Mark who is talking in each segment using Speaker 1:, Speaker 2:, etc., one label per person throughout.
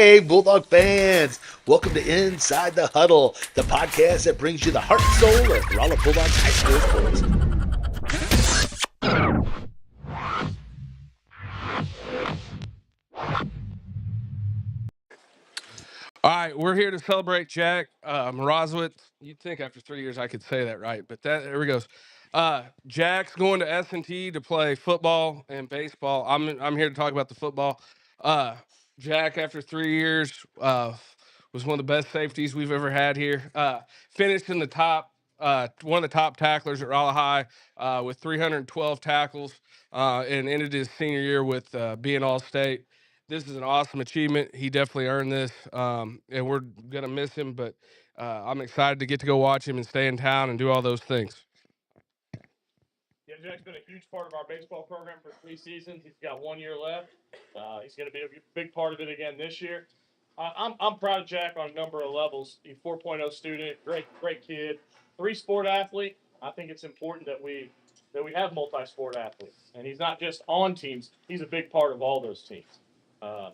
Speaker 1: Hey, Bulldog fans! Welcome to Inside the Huddle, the podcast that brings you the heart and soul of Rolla Bulldogs high school sports.
Speaker 2: All right, we're here to celebrate Jack Mrozowicz. You'd think after 3 years I could say that right, but there we goes. Jack's going to S&T to play football and baseball. I'm here to talk about the football. Jack, after 3 years, was one of the best safeties we've ever had here. Finished in the top, one of the top tacklers at Rolla High with 312 tackles, and ended his senior year with being All-State. This is an awesome achievement. He definitely earned this, and we're gonna miss him. But I'm excited to get to go watch him and stay in town and do all those things.
Speaker 3: Yeah, Jack's been a huge part of our baseball program for 3 seasons. He's got 1 year left. He's going to be a big part of it again this year. I'm proud of Jack on a number of levels. He's 4.0 student, great kid, 3-sport athlete. I think it's important that we have multi-sport athletes, and he's not just on teams. He's a big part of all those teams. And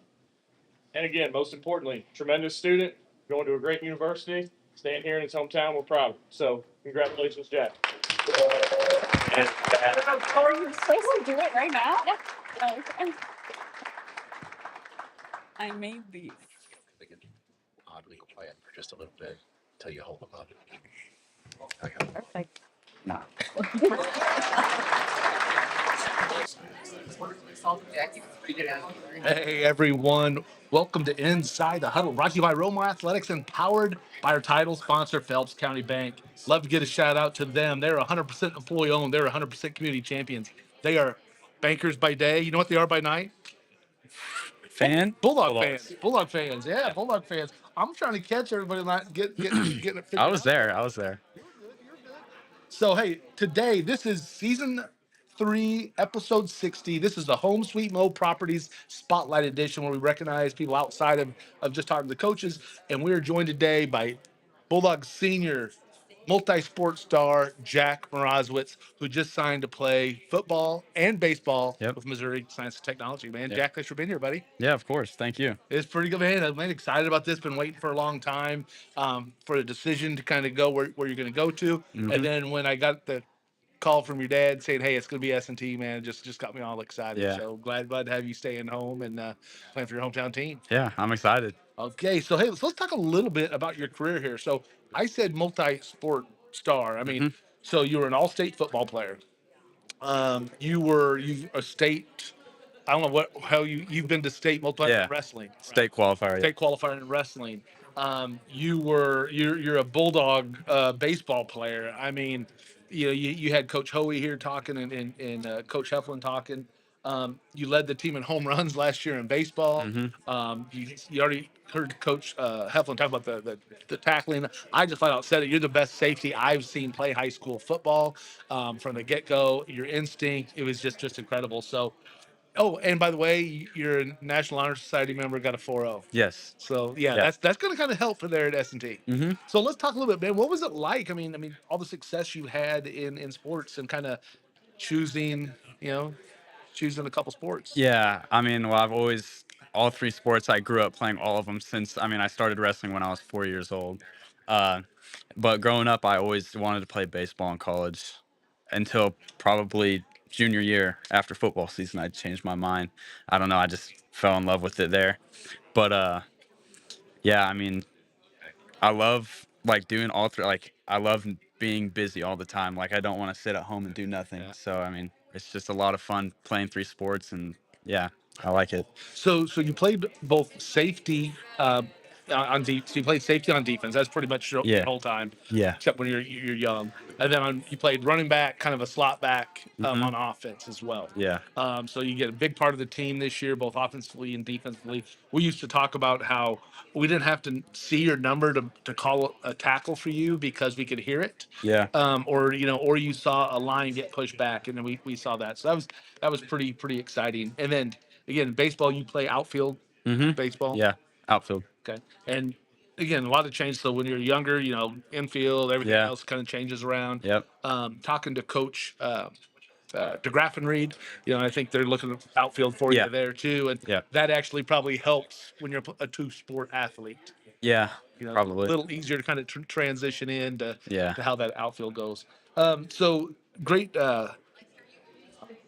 Speaker 3: again, most importantly, tremendous student, going to a great university, staying here in his hometown. We're proud of him. So congratulations, Jack.
Speaker 4: Are you supposed to do it right now? Yeah. Okay. I made these.
Speaker 1: They can oddly quiet for just a little bit until you hold them up.
Speaker 4: Perfect. No.
Speaker 1: Hey, everyone. Welcome to Inside the Huddle, brought to you by Roma Athletics and powered by our title sponsor, Phelps County Bank. Love to get a shout out to them. They're 100% employee owned. They're 100% community champions. They are bankers by day. You know what they are by night? Bulldog
Speaker 5: Bulldogs.
Speaker 1: fans. Bulldog fans. Yeah, Bulldog fans. I'm trying to catch everybody not getting it figured
Speaker 5: I was
Speaker 1: out.
Speaker 5: there. I was there.
Speaker 1: So, hey, today, this is season 3, episode 60. This is the Home Sweet Mo Properties Spotlight Edition, where we recognize people outside of just talking to the coaches. And we're joined today by Bulldog senior multi-sport star Jack Mrozowicz, who just signed to play football and baseball
Speaker 5: Yep.
Speaker 1: with Missouri Science and Technology. Man,
Speaker 5: Yep.
Speaker 1: Jack, thanks for being here, buddy.
Speaker 5: Yeah, of course. Thank you.
Speaker 1: It's pretty good, man. I'm excited about this. Been waiting for a long time for a decision to kind of go where you're going to go to.
Speaker 5: Mm-hmm.
Speaker 1: And then when I got the call from your dad saying, "Hey, it's going to be S&T," man, it just got me all excited.
Speaker 5: Yeah.
Speaker 1: So glad to have you staying home and playing for your hometown team.
Speaker 5: Yeah, I'm excited.
Speaker 1: Okay, so hey, let's talk a little bit about your career here. So I said multi-sport star. I mean, so you were an all-state football player. You a state. I don't know how you've been to state multi
Speaker 5: Yeah.
Speaker 1: wrestling.
Speaker 5: State qualifier.
Speaker 1: State qualifier in wrestling. You're a Bulldog baseball player. I mean, you had Coach Hoey here talking and Coach Heflin talking. You led the team in home runs last year in baseball. You already heard Coach Heflin talk about the tackling. I just flat out said it. You're the best safety I've seen play high school football from the get go. Your instinct, it was just incredible. So. Oh, and by the way, you're a National Honor Society member, got a 4.0.
Speaker 5: Yes.
Speaker 1: So yeah. that's going to kind of help for there at S&T. So let's talk a little bit, man. What was it like? I mean, all the success you had in sports and kind of choosing a couple sports.
Speaker 5: Yeah. I mean, well, I've always, all 3 sports, I grew up playing all of them since, I started wrestling when I was 4 years old. But growing up, I always wanted to play baseball in college until probably junior year after football season. I changed my mind. I don't know. I just fell in love with it there. But, yeah, I mean, I love like doing all 3. Like I love being busy all the time. Like I don't want to sit at home and do nothing.
Speaker 1: Yeah.
Speaker 5: So it's just a lot of fun playing 3 sports, and yeah, I like it.
Speaker 1: So you played both safety on so you played safety on defense. That's pretty much your
Speaker 5: Yeah.
Speaker 1: whole time.
Speaker 5: Yeah.
Speaker 1: Except when you're young. And then you played running back, kind of a slot back on offense as well.
Speaker 5: Yeah.
Speaker 1: So you get a big part of the team this year, both offensively and defensively. We used to talk about how we didn't have to see your number to call a tackle for you because we could hear it.
Speaker 5: Yeah.
Speaker 1: Or you saw a line get pushed back, and then we saw that. So that was pretty exciting. And then again, baseball, you play outfield baseball.
Speaker 5: Yeah. Outfield.
Speaker 1: Okay. And again, a lot of change. So when you're younger, infield, everything
Speaker 5: Yeah.
Speaker 1: else kind of changes around.
Speaker 5: Yep.
Speaker 1: Talking to Coach DeGraff and Reed. I think they're looking at outfield for
Speaker 5: Yeah.
Speaker 1: you there too, and
Speaker 5: Yeah.
Speaker 1: that actually probably helps when you're a two-sport athlete.
Speaker 5: Yeah.
Speaker 1: A
Speaker 5: Probably.
Speaker 1: little easier to kind of transition into
Speaker 5: Yeah.
Speaker 1: to how that outfield goes. So great.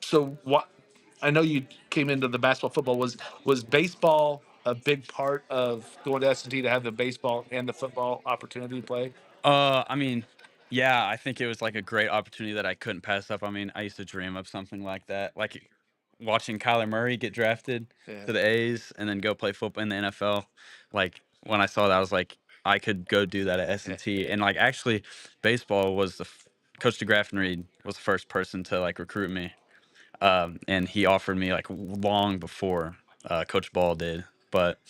Speaker 1: So what? I know you came into the basketball football. Was baseball a big part of going to S&T to have the baseball and the football opportunity to play?
Speaker 5: I mean, yeah, I think it was like a great opportunity that I couldn't pass up. I mean, I used to dream of something like that, like watching Kyler Murray get drafted
Speaker 1: Yeah.
Speaker 5: to the A's and then go play football in the NFL. Like when I saw that, I was like, I could go do that at S&T. And like actually, baseball was Coach DeGraff and Reed was the first person to like recruit me, and he offered me like long before Coach Ball did, but.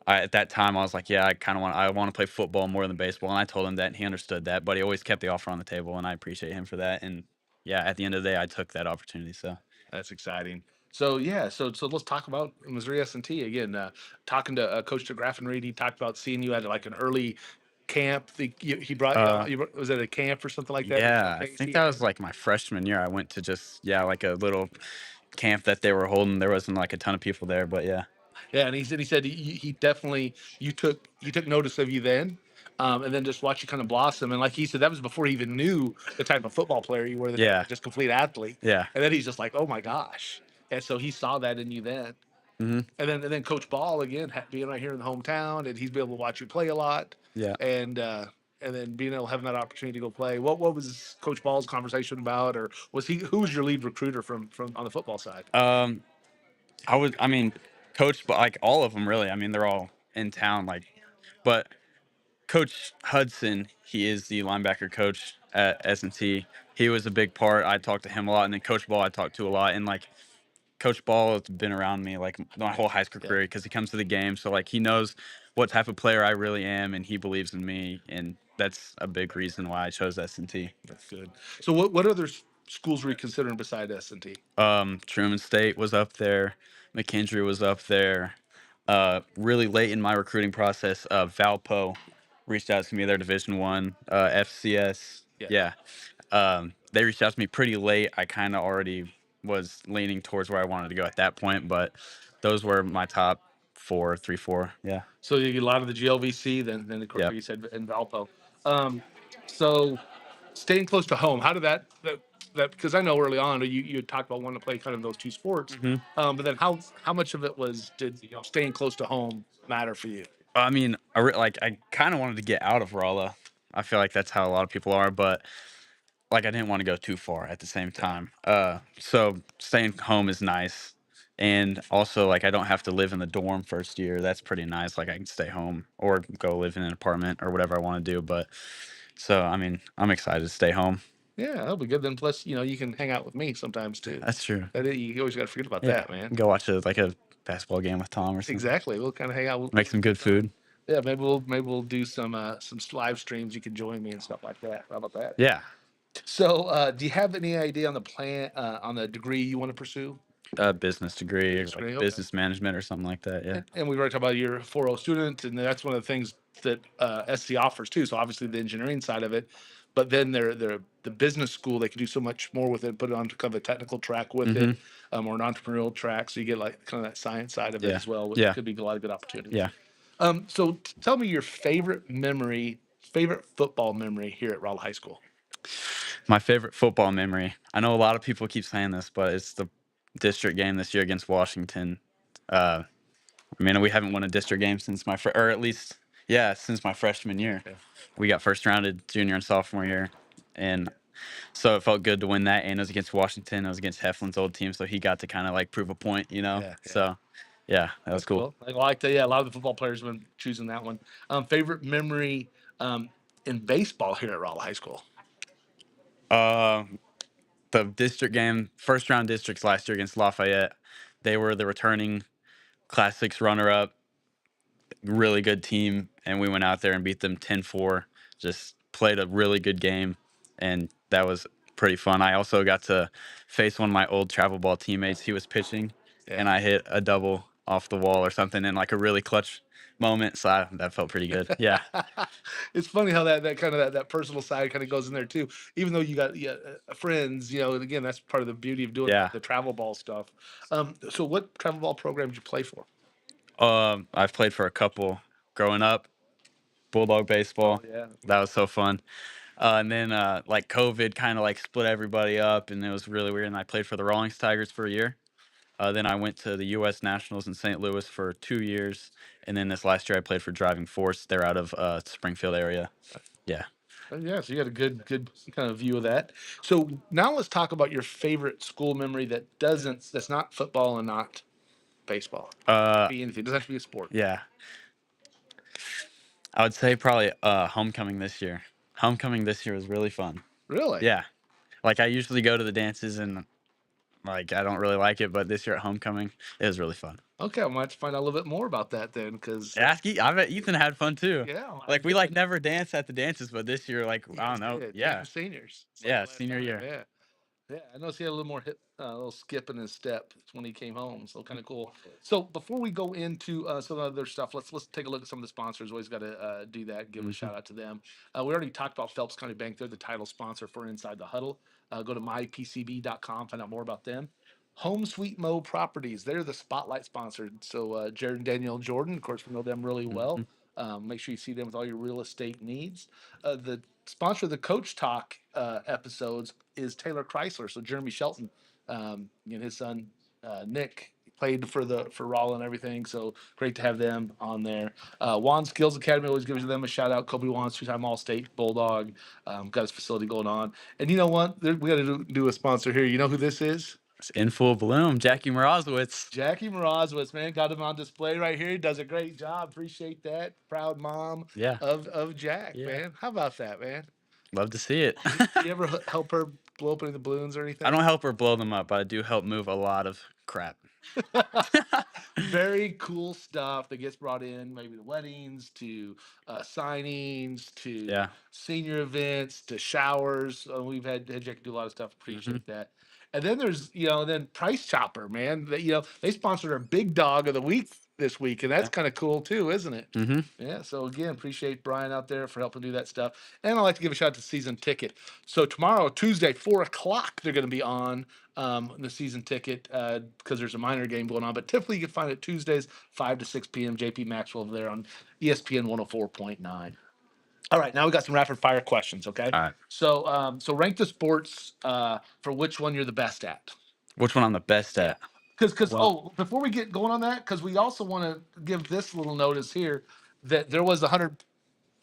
Speaker 5: At that time, I was like, yeah, I want to play football more than baseball. And I told him that, and he understood that, but he always kept the offer on the table, and I appreciate him for that. And yeah, at the end of the day, I took that opportunity. So
Speaker 1: That's exciting. So yeah, so let's talk about Missouri S&T again. Talking to Coach DeGraff and Reed, he talked about seeing you at like an early camp. He brought
Speaker 5: uh,
Speaker 1: was it a camp or something like that?
Speaker 5: yeah, I think that was like my freshman year. I went to just, yeah, like a little camp that they were holding. There wasn't like a ton of people there, but yeah.
Speaker 1: Yeah, and he said he definitely you took notice of you then, and then just watch you kind of blossom. And like he said, that was before he even knew the type of football player you were, the type
Speaker 5: Yeah.
Speaker 1: of just complete athlete.
Speaker 5: Yeah.
Speaker 1: And then he's just like, oh my gosh, and so he saw that in you then.
Speaker 5: Hmm.
Speaker 1: And then Coach Ball again being right here in the hometown, and he's been able to watch you play a lot,
Speaker 5: Yeah.
Speaker 1: and then being able to have that opportunity to go play. What was Coach Ball's conversation about, or who was your lead recruiter from on the football side?
Speaker 5: I mean, coach, but like all of them really. I mean, they're all in town, like, but Coach Hudson, he is the linebacker coach at S&T. He was a big part. I talked to him a lot, and then Coach Ball I talked to a lot. And like Coach Ball has been around me like my whole high school career because he comes to the game, so like he knows what type of player I really am, and he believes in me, and that's a big reason why I chose S&T.
Speaker 1: That's good. So what other schools were you considering beside S&T?
Speaker 5: Truman State was up there. McKendree was up there. Really late in my recruiting process, Valpo reached out to me. They're Division One, FCS.
Speaker 1: Yeah.
Speaker 5: Yeah. They reached out to me pretty late. I kind of already was leaning towards where I wanted to go at that point, but those were my top three, four. Yeah.
Speaker 1: So you get a lot of the GLVC, then of course
Speaker 5: Yeah.
Speaker 1: like you said in Valpo. So staying close to home, how did that because I know early on you had talked about wanting to play kind of those two sports, but then how much of it did staying close to home matter for you?
Speaker 5: I mean, I kind of wanted to get out of Rolla. I feel like that's how a lot of people are, but like I didn't want to go too far at the same time. So staying home is nice. And also like I don't have to live in the dorm first year. That's pretty nice. Like I can stay home or go live in an apartment or whatever I want to do. But so I mean, I'm excited to stay home.
Speaker 1: Yeah, that'll be good. Then plus, you can hang out with me sometimes too.
Speaker 5: That's true.
Speaker 1: You always got to forget about
Speaker 5: Yeah.
Speaker 1: that, man.
Speaker 5: Go watch a basketball game with Tom or something.
Speaker 1: Exactly. We'll kind of hang out.
Speaker 5: Make some good food.
Speaker 1: Yeah, maybe we'll do some live streams. You can join me and stuff like that. How about that?
Speaker 5: Yeah.
Speaker 1: So, do you have any idea on the plan on the degree you want to pursue?
Speaker 5: A business degree, or
Speaker 1: degree,
Speaker 5: like
Speaker 1: okay.
Speaker 5: business management or something like that. Yeah.
Speaker 1: And we've already talked about your 4.0 student, and that's one of the things that SC offers too. So obviously the engineering side of it, but then they're the business school. They can do so much more with it. Put it onto kind of a technical track with it, or an entrepreneurial track. So you get like kind of that science side of it as well, which could be a lot of good opportunities.
Speaker 5: Yeah.
Speaker 1: So tell me your favorite football memory here at Rolla High School.
Speaker 5: My favorite football memory. I know a lot of people keep saying this, but it's the district game this year against Washington. I mean, we haven't won a district game since since my freshman year.
Speaker 1: Yeah.
Speaker 5: We got first rounded junior and sophomore year, and so it felt good to win that. And it was against Washington. It was against Heflin's old team, so he got to kind of like prove a point,
Speaker 1: Yeah.
Speaker 5: So, yeah, that was cool.
Speaker 1: I like that. Yeah, a lot of the football players have been choosing that one. Favorite memory in baseball here at Rolla High School.
Speaker 5: The district game, first round districts last year against Lafayette. They were the returning Class 6 runner up. Really good team, and we went out there and beat them 10-4. Just played a really good game, and that was pretty fun. I also got to face one of my old travel ball teammates. He was pitching, and I hit a double off the wall or something in like a really clutch moment. So that felt pretty good. Yeah.
Speaker 1: It's funny how that kind of that personal side kind of goes in there too. Even though you got friends, and again, that's part of the beauty of doing
Speaker 5: Yeah.
Speaker 1: the travel ball stuff. So what travel ball program did you play for?
Speaker 5: I've played for a couple growing up. Bulldog baseball.
Speaker 1: Oh yeah,
Speaker 5: That was so fun. And then like COVID kind of like split everybody up, and it was really weird. And I played for the Rawlings Tigers for a year. Then I went to the U.S. Nationals in St. Louis for 2 years, and then this last year I played for Driving Force. They're out of Springfield area. Yeah.
Speaker 1: Yeah. So you got a good kind of view of that. So now let's talk about your favorite school memory that's not football and not baseball. Be anything. It doesn't have to be a sport.
Speaker 5: Yeah. I would say probably homecoming this year. Homecoming this year was really fun.
Speaker 1: Really?
Speaker 5: Yeah. Like I usually go to the dances and like I don't really like it, but this year at homecoming, it was really fun.
Speaker 1: Okay, I might have to find out a little bit more about that then, because
Speaker 5: I bet Ethan had fun too.
Speaker 1: yeah, I
Speaker 5: Like we like
Speaker 1: did.
Speaker 5: never dance at the dances, but this year, like
Speaker 1: You
Speaker 5: I
Speaker 1: guys
Speaker 5: don't know.
Speaker 1: did.
Speaker 5: Yeah.
Speaker 1: Even seniors. It's like
Speaker 5: Yeah,
Speaker 1: the last
Speaker 5: senior
Speaker 1: time.
Speaker 5: year.
Speaker 1: Yeah. Yeah, I noticed he had a little more hip, a little skip in his step when he came home. So kind of cool. So before we go into some other stuff, let's take a look at some of the sponsors. Always got to do that. Give a
Speaker 5: Mhm.
Speaker 1: shout out to them. We already talked about Phelps County Bank. They're the title sponsor for Inside the Huddle. Go to mypcb.com, find out more about them. Home Sweet Mo Properties. They're the spotlight sponsor. So Jared and Danielle Jordan, of course, we know them really well.
Speaker 5: Mhm.
Speaker 1: Make sure you see them with all your real estate needs. The sponsor of the Coach Talk episodes is Taylor Chrysler. So Jeremy Shelton, his son Nick played for Rolla and everything. So great to have them on there. Juan Skills Academy always gives them a shout out. Kobe Juan's two-time All-State Bulldog, got his facility going on. And you know what? We got to do a sponsor here. You know who this is?
Speaker 5: It's in full bloom, Jackie Mrozowicz.
Speaker 1: Jackie Mrozowicz, man, got him on display right here. He does a great job. Appreciate that. Proud mom
Speaker 5: Yeah.
Speaker 1: of Jack,
Speaker 5: Yeah.
Speaker 1: man. How about that, man?
Speaker 5: Love to see it.
Speaker 1: You ever help her blow up any of the balloons or anything?
Speaker 5: I don't help her blow them up, but I do help move a lot of crap.
Speaker 1: Very cool stuff that gets brought in, maybe the weddings to signings to
Speaker 5: Yeah.
Speaker 1: senior events to showers. We've had Jack do a lot of stuff. Appreciate that. And then there's then Price Chopper, man. They sponsored our Big Dog of the Week this week, and that's kind of cool too, isn't it?
Speaker 5: Mm-hmm.
Speaker 1: Yeah. So again, appreciate Brian out there for helping do that stuff, and I'd like to give a shout out to Season Ticket. So tomorrow, Tuesday, 4 o'clock, they're going to be on the Season Ticket because there's a minor game going on. But typically, you can find it Tuesdays, 5 to 6 p.m. JP Maxwell over there on ESPN 104.9. All right, now we got some rapid fire questions. Okay.
Speaker 5: All right.
Speaker 1: So rank the sports for which one you're the best at.
Speaker 5: Which one I'm the best at?
Speaker 1: Because
Speaker 5: Well-
Speaker 1: before we get going on that, because we also want to give this little notice here that there was 100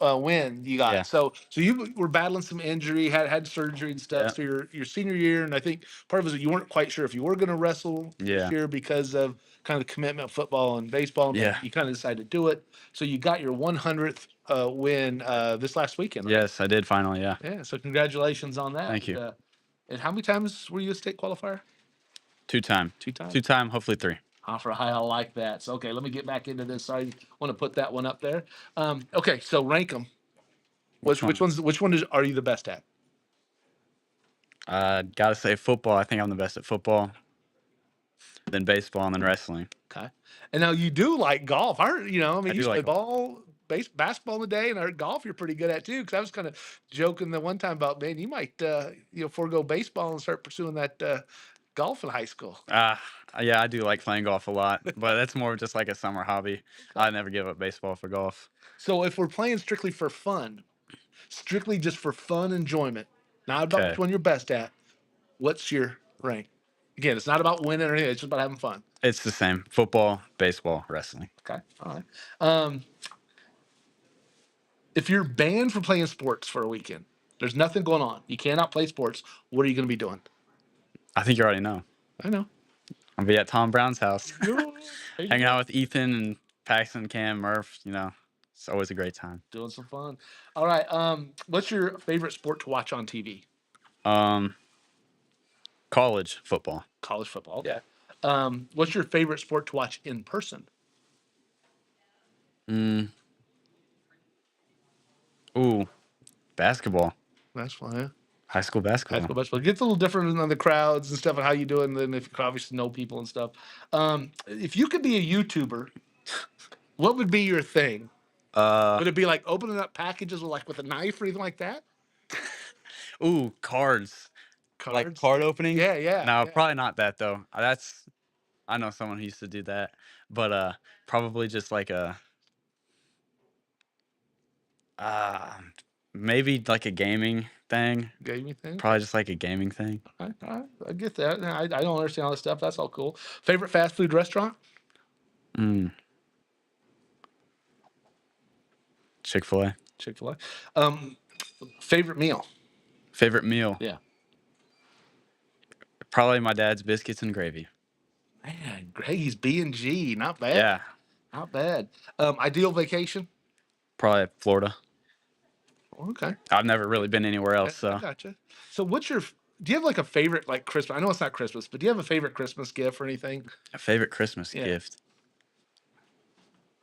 Speaker 1: win you got.
Speaker 5: Yeah.
Speaker 1: So you were battling some injury, had surgery and stuff.
Speaker 5: Yeah.
Speaker 1: So your senior year, and I think part of it was that you weren't quite sure if you were going to wrestle
Speaker 5: Yeah.
Speaker 1: this year because of kind of the commitment of football and baseball. But
Speaker 5: Yeah.
Speaker 1: you kind of decided to do it. So you got your 100th win this last weekend. Right?
Speaker 5: Yes, I did finally. Yeah.
Speaker 1: Yeah. So congratulations on that.
Speaker 5: Thank you.
Speaker 1: And how many times were you a state qualifier?
Speaker 5: 2-time.
Speaker 1: 2 times.
Speaker 5: 2-time, hopefully 3.
Speaker 1: For a high, I like that. So okay, let me get back into this. I want to put that one up there. Okay, so rank them. Which one are you the best at?
Speaker 5: Gotta say football. I think I'm the best at football. Then baseball, and then wrestling.
Speaker 1: Okay. And now you do like golf. I heard, you
Speaker 5: do
Speaker 1: used to play
Speaker 5: like
Speaker 1: ball, basketball in the day, and I heard golf you're pretty good at too. Because I was kind of joking the one time about, man, you might forego baseball and start pursuing that golf in high school.
Speaker 5: Yeah, I do like playing golf a lot, but that's more of just like a summer hobby. I never give up baseball for golf.
Speaker 1: So if we're playing strictly for fun, strictly just for fun enjoyment, not about
Speaker 5: Okay.
Speaker 1: which one you're best at, what's your rank? Again, it's not about winning or anything. It's just about having fun.
Speaker 5: It's the same. Football, baseball, wrestling.
Speaker 1: Okay. All right. If you're banned from playing sports for a weekend, there's nothing going on. You cannot play sports. What are you going to be doing?
Speaker 5: I think you already know.
Speaker 1: I know.
Speaker 5: I'll be at Tom Brown's house,
Speaker 1: You're
Speaker 5: hanging out with Ethan and Paxton, Cam, Murph. It's always a great time.
Speaker 1: doing some fun. All right. What's your favorite sport to watch on TV?
Speaker 5: College football.
Speaker 1: College football. Okay. What's your favorite sport to watch in person?
Speaker 5: Ooh, basketball.
Speaker 1: That's fine.
Speaker 5: High school
Speaker 1: High
Speaker 5: basketball.
Speaker 1: school basketball. It gets a little different than the crowds and stuff and how you do it, and then if you could obviously know people and stuff. If you could be a YouTuber, what would be your thing?
Speaker 5: Uh,
Speaker 1: Would it be like opening up packages with a knife or anything like that?
Speaker 5: ooh, cards. Like
Speaker 1: Cards?
Speaker 5: card opening?
Speaker 1: Yeah, yeah,
Speaker 5: No,
Speaker 1: yeah.
Speaker 5: probably not that though. I know someone who used to do that, but probably just like a uh, maybe like a gaming thing.
Speaker 1: Gaming thing.
Speaker 5: Probably just like a gaming thing.
Speaker 1: I get that. I don't understand all this stuff. That's all cool. Favorite fast food restaurant?
Speaker 5: Mm. Chick-fil-A.
Speaker 1: Chick-fil-A. Favorite meal?
Speaker 5: Favorite meal?
Speaker 1: Yeah.
Speaker 5: Probably my dad's biscuits and gravy.
Speaker 1: Man, Greggy's B&G. Not bad.
Speaker 5: Yeah.
Speaker 1: Not bad. Ideal vacation?
Speaker 5: Probably Florida.
Speaker 1: Okay.
Speaker 5: I've never really been anywhere else,
Speaker 1: I
Speaker 5: so
Speaker 1: gotcha. So do you have like a favorite like Christmas? I know it's not Christmas, but do you have a favorite Christmas gift or anything?
Speaker 5: a favorite Christmas
Speaker 1: Yeah.
Speaker 5: gift.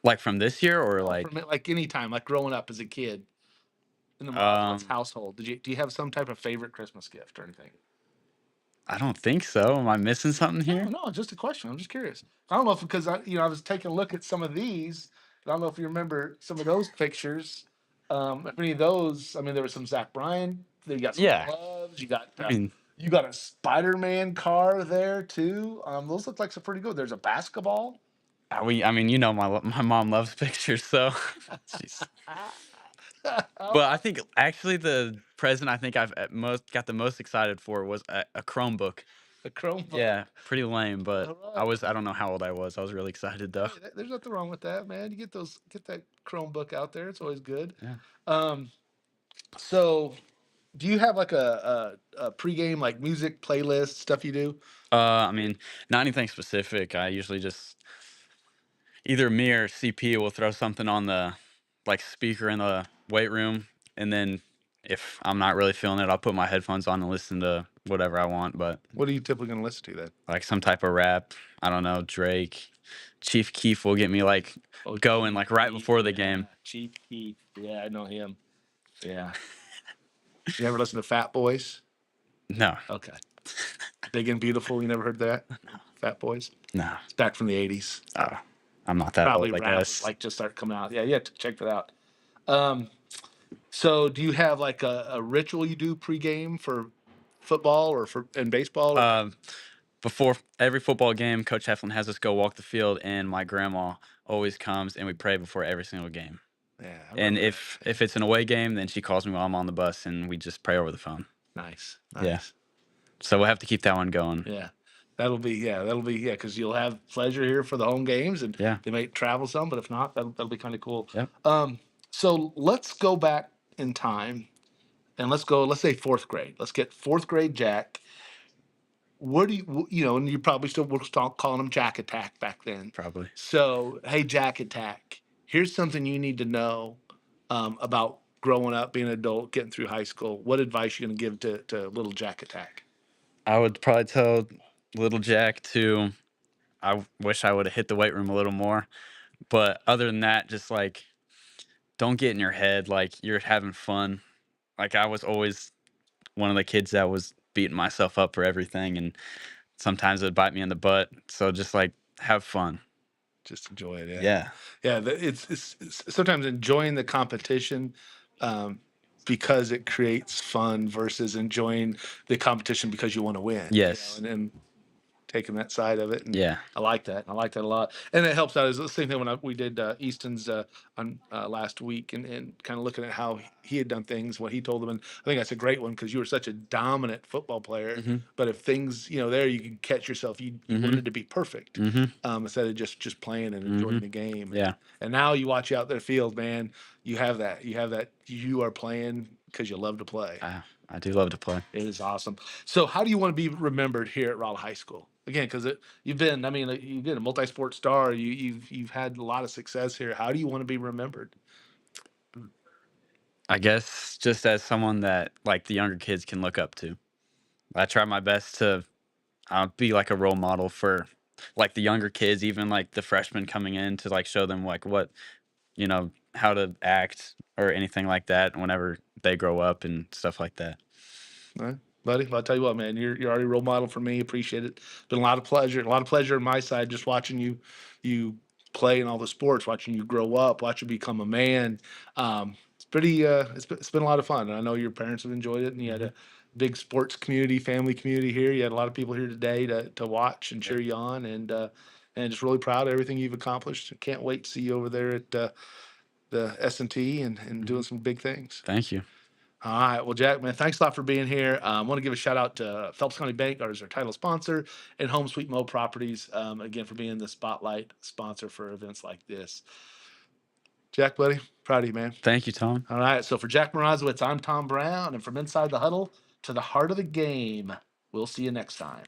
Speaker 5: Like from this year or
Speaker 1: Like any time, like growing up as a kid in the Mrozowicz household. Do you have some type of favorite Christmas gift or anything?
Speaker 5: I don't think so. Am I missing something
Speaker 1: No,
Speaker 5: here?
Speaker 1: no, just a question. I'm just curious. I don't know if because I was taking a look at some of these. I don't know if you remember some of those pictures. If any of those, I mean, there was some Zach Bryan. You got some
Speaker 5: Yeah.
Speaker 1: gloves. You got
Speaker 5: I mean,
Speaker 1: you got a Spider-Man car there too. Those look like some pretty good. There's a basketball.
Speaker 5: I mean, you know, my mom loves pictures, so. Jeez. But I think actually the present I think I've got the most excited for was a Chromebook.
Speaker 1: A Chromebook.
Speaker 5: Yeah, pretty lame, but
Speaker 1: All right.
Speaker 5: I don't know how old I was. I was really excited though.
Speaker 1: Hey, there's nothing wrong with that, man. You get that Chromebook out there. It's always good.
Speaker 5: Yeah.
Speaker 1: So do you have like a pregame like music playlist stuff you do?
Speaker 5: I mean, not anything specific. I usually just either me or CP will throw something on the like speaker in the weight room, and then if I'm not really feeling it, I'll put my headphones on and listen to whatever I want. But
Speaker 1: What are you typically going to listen to then?
Speaker 5: like some type of rap, I don't know, Drake, Chief Keef will get me like
Speaker 1: Oh,
Speaker 5: going like right
Speaker 1: Chief
Speaker 5: before the
Speaker 1: Keef,
Speaker 5: game.
Speaker 1: yeah. Chief Keef. Yeah, I know him. Yeah. You ever listen to Fat Boys?
Speaker 5: No,
Speaker 1: Okay. Big and Beautiful. You never heard that? Fat Boys.
Speaker 5: no,
Speaker 1: It's back from the '80s.
Speaker 5: oh, I'm not that
Speaker 1: Probably
Speaker 5: old, I
Speaker 1: rap
Speaker 5: guess.
Speaker 1: like just started coming out. Yeah, you have to check that out. So do you have like a ritual you do pregame for football or and baseball?
Speaker 5: Before every football game, Coach Heflin has us go walk the field, and my grandma always comes and we pray before every single game.
Speaker 1: Yeah. I
Speaker 5: And
Speaker 1: remember
Speaker 5: if it's an away game, then she calls me while I'm on the bus, and we just pray over the phone.
Speaker 1: that. Nice.
Speaker 5: Yeah.
Speaker 1: Nice.
Speaker 5: So we'll have to keep that one going.
Speaker 1: Yeah. That'll be because you'll have pleasure here for the home games, and
Speaker 5: Yeah.
Speaker 1: they may travel some, but if not, that'll be kind of cool.
Speaker 5: Yep.
Speaker 1: So let's go back in time, and let's say fourth grade. Let's get fourth grade Jack. What do and you probably still were calling him Jack Attack back then.
Speaker 5: Probably.
Speaker 1: So hey, Jack Attack, here's something you need to know about growing up, being an adult, getting through high school. What advice you gonna give to little Jack Attack?
Speaker 5: I would probably tell little Jack I wish I would have hit the weight room a little more. But other than that, just like, don't get in your head. Like, you're having fun. Like, I was always one of the kids that was beating myself up for everything. And sometimes it would bite me in the butt. So just like, have fun.
Speaker 1: Just enjoy it. Yeah.
Speaker 5: Yeah.
Speaker 1: Yeah, it's sometimes enjoying the competition because it creates fun versus enjoying the competition because you want to win.
Speaker 5: Yes.
Speaker 1: And taking that side of it. And
Speaker 5: Yeah.
Speaker 1: I like that. I like that a lot. And it helps out. It's the same thing when we did Easton's on last week and kind of looking at how he had done things, what he told them. And I think that's a great one because you were such a dominant football player.
Speaker 5: Mm-hmm.
Speaker 1: But if things, there you can catch yourself. You wanted to be perfect instead of just playing and enjoying the game.
Speaker 5: Yeah.
Speaker 1: And now you watch you out there field, man. You have that. You are playing because you love to play.
Speaker 5: I do love to play.
Speaker 1: It is awesome. So, how do you want to be remembered here at Rolla High School? Again, because you've been a multi-sport star. You've had a lot of success here. How do you want to be remembered?
Speaker 5: I guess just as someone that like the younger kids can look up to. I try my best to be like a role model for like the younger kids, even like the freshmen coming in to like show them like what, how to act or anything like that whenever they grow up and stuff like that.
Speaker 1: All right, buddy. Well, I'll tell you what, man. You're already a role model for me. Appreciate it. Been a lot of pleasure. A lot of pleasure on my side just watching you play in all the sports, watching you grow up, watch you become a man. It's pretty. It's been a lot of fun. And I know your parents have enjoyed it, and you had a big sports community, family community here. You had a lot of people here today to watch and cheer you on, and just really proud of everything you've accomplished. Can't wait to see you over there at the S&T and doing some big things.
Speaker 5: Thank you.
Speaker 1: All right. Well, Jack, man, thanks a lot for being here. I want to give a shout out to Phelps County Bank, our title sponsor, and Home Sweet Mo Properties, again, for being the spotlight sponsor for events like this. Jack, buddy, proud of you, man.
Speaker 5: Thank you, Tom.
Speaker 1: All right. So for Jack Mrozowicz, I'm Tom Brown. And from inside the huddle to the heart of the game, we'll see you next time.